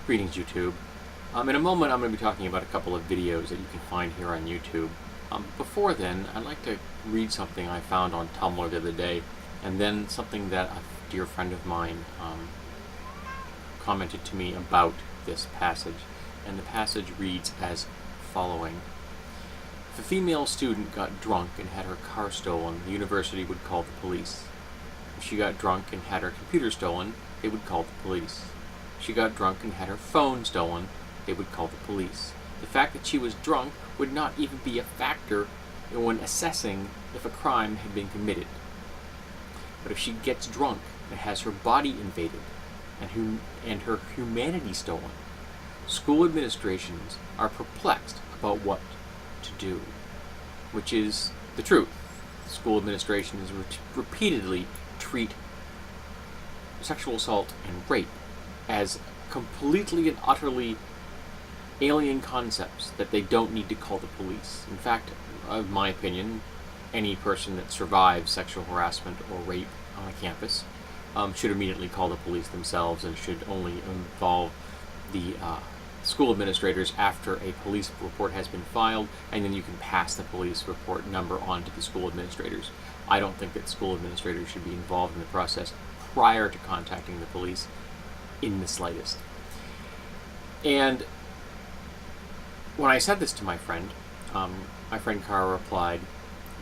Greetings, YouTube. In a moment, I'm going to be talking about a couple of videos that you can find here on YouTube. Before then, I'd like to read something I found on Tumblr the other day, and then something that a dear friend of mine commented to me about this passage. And the passage reads as following. If a female student got drunk and had her car stolen, the university would call the police. If she got drunk and had her computer stolen, they would call the police. If she got drunk and had her phone stolen, they would call the police. The fact that she was drunk would not even be a factor when assessing if a crime had been committed. But if she gets drunk and has her body invaded and her humanity stolen, school administrations are perplexed about what to do, which is the truth. School administrations repeatedly treat sexual assault and rape as completely and utterly alien concepts that they don't need to call the police. In fact, in my opinion, any person that survives sexual harassment or rape on a campus should immediately call the police themselves and should only involve the school administrators after a police report has been filed, and then you can pass the police report number on to the school administrators. I don't think that school administrators should be involved in the process prior to contacting the police in the slightest. And when I said this to my friend Cara replied,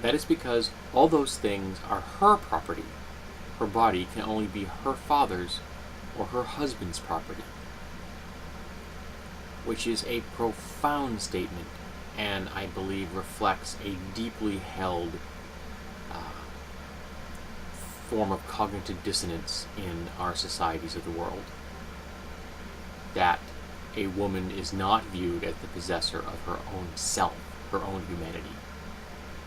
that is because all those things are her property. Her body can only be her father's or her husband's property. Which is a profound statement, and I believe reflects a deeply held form of cognitive dissonance in our societies of the world. That a woman is not viewed as the possessor of her own self, her own humanity.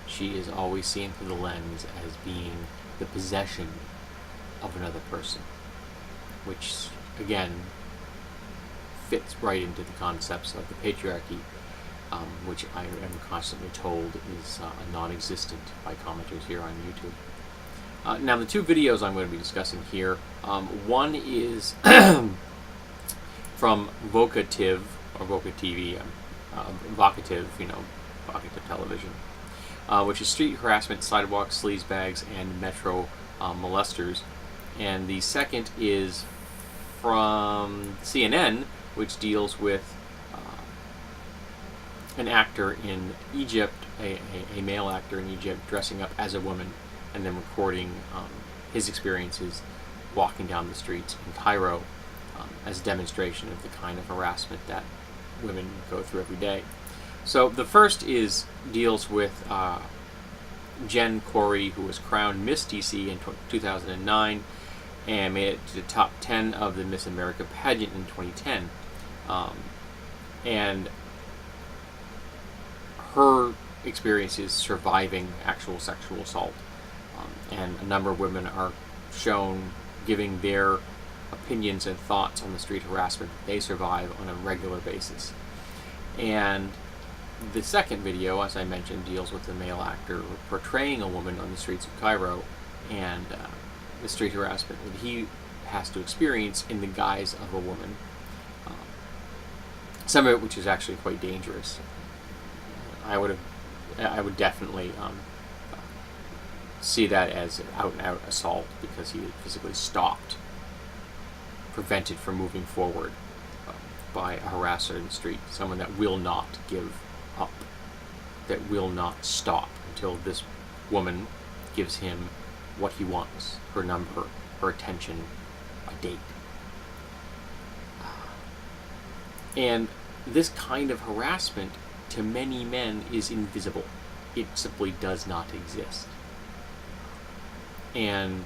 She is always seen through the lens as being the possession of another person, which, again, fits right into the concepts of the patriarchy, which I am constantly told is non-existent by commenters here on YouTube. Now, the two videos I'm going to be discussing here, one is from Vocative, or Voca TV, Vocative, Vocative Television, which is street harassment, sidewalk sleazebags, and metro molesters. And the second is from CNN, which deals with an actor in Egypt, a male actor in Egypt, dressing up as a woman and then recording his experiences walking down the streets in Cairo as a demonstration of the kind of harassment that women go through every day. So the first deals with Jen Corey, who was crowned Miss DC in 2009 and made it to the top 10 of the Miss America pageant in 2010. And her experiences surviving actual sexual assault. And a number of women are shown giving their opinions and thoughts on the street harassment that they survive on a regular basis. And the second video, as I mentioned, deals with a male actor portraying a woman on the streets of Cairo and the street harassment that he has to experience in the guise of a woman. Some of it which is actually quite dangerous. I would definitely see that as out-and-out assault, because he was physically stopped, prevented from moving forward by a harasser in the street, someone that will not give up, that will not stop until this woman gives him what he wants, her number, her attention, a date. And this kind of harassment to many men is invisible. It simply does not exist. And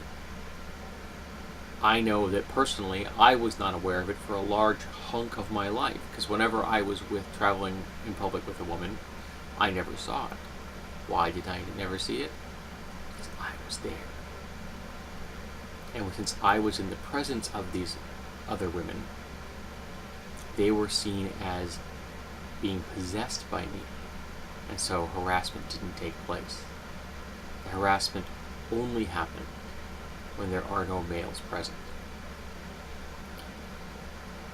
I know that personally I was not aware of it for a large hunk of my life, because whenever I was traveling in public with a woman, I never saw it. Why did I never see it? Because I was there. And since I was in the presence of these other women, they were seen as being possessed by me, and so harassment didn't take place. The harassment only happen when there are no males present.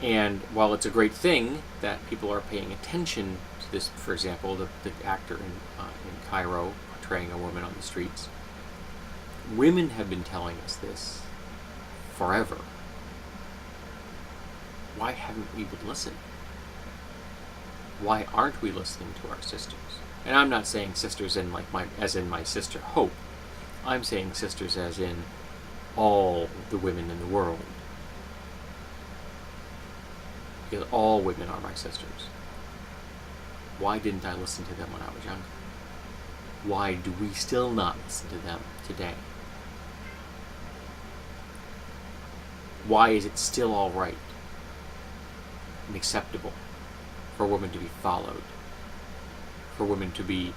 And while it's a great thing that people are paying attention to this, for example, the actor in Cairo portraying a woman on the streets, women have been telling us this forever. Why haven't we been listening? Why aren't we listening to our sisters? And I'm not saying sisters as in my sister Hope. I'm saying sisters as in all the women in the world. Because all women are my sisters. Why didn't I listen to them when I was younger? Why do we still not listen to them today? Why is it still all right and acceptable for women to be followed, for women to be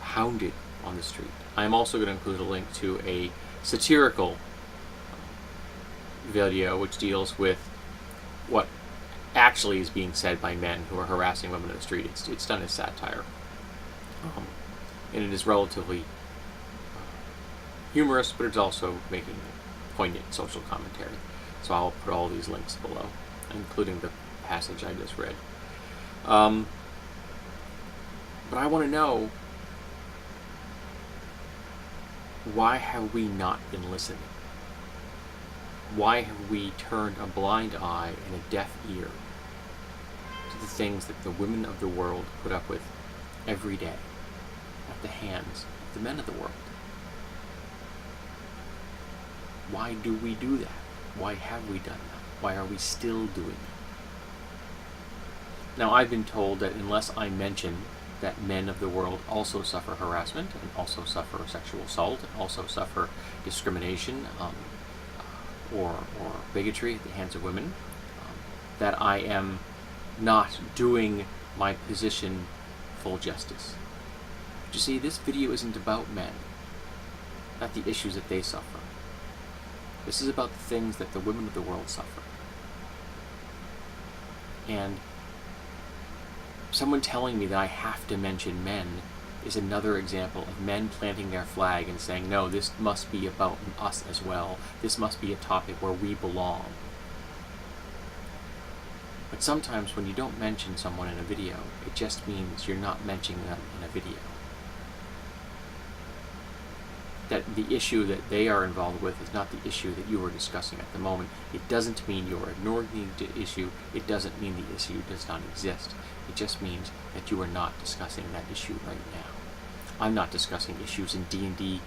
hounded on the street? I'm also going to include a link to a satirical video which deals with what actually is being said by men who are harassing women in the street. It's done as satire, and it is relatively humorous, but it's also making poignant social commentary. So I'll put all these links below, including the passage I just read. But I want to know, why have we not been listening? Why have we turned a blind eye and a deaf ear to the things that the women of the world put up with every day at the hands of the men of the world? Why do we do that? Why have we done that? Why are we still doing it? Now, I've been told that unless I mention that men of the world also suffer harassment and also suffer sexual assault and also suffer discrimination or bigotry at the hands of women, that I am not doing my position full justice. But you see, this video isn't about men, not the issues that they suffer. This is about the things that the women of the world suffer. And someone telling me that I have to mention men is another example of men planting their flag and saying, no, this must be about us as well. This must be a topic where we belong. But sometimes when you don't mention someone in a video, it just means you're not mentioning them in a video. That the issue that they are involved with is not the issue that you are discussing at the moment. It doesn't mean you are ignoring the issue. It doesn't mean the issue does not exist. It just means that you are not discussing that issue right now. I'm not discussing issues in D&D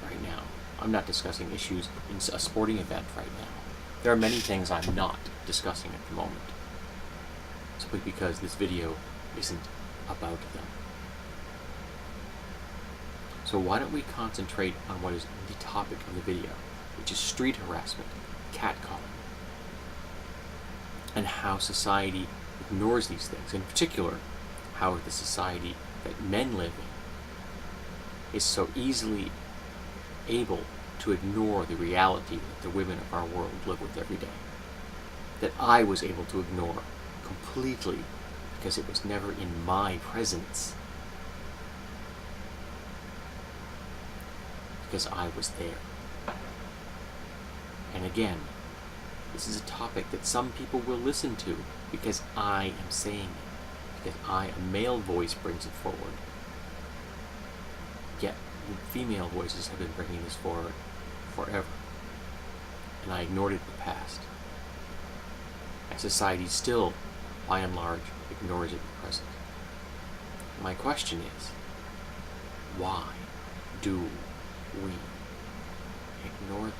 right now. I'm not discussing issues in a sporting event right now. There are many things I'm not discussing at the moment, simply because this video isn't about them. So why don't we concentrate on what is the topic of the video, which is street harassment, catcalling, and how society ignores these things. In particular, how the society that men live in is so easily able to ignore the reality that the women of our world live with every day, that I was able to ignore completely because it was never in my presence, because I was there. And again, this is a topic that some people will listen to because I am saying it, because I, a male voice, brings it forward. Yet female voices have been bringing this forward forever, and I ignored it in the past. And society still, by and large, ignores it in the present. My question is, why do we ignore them?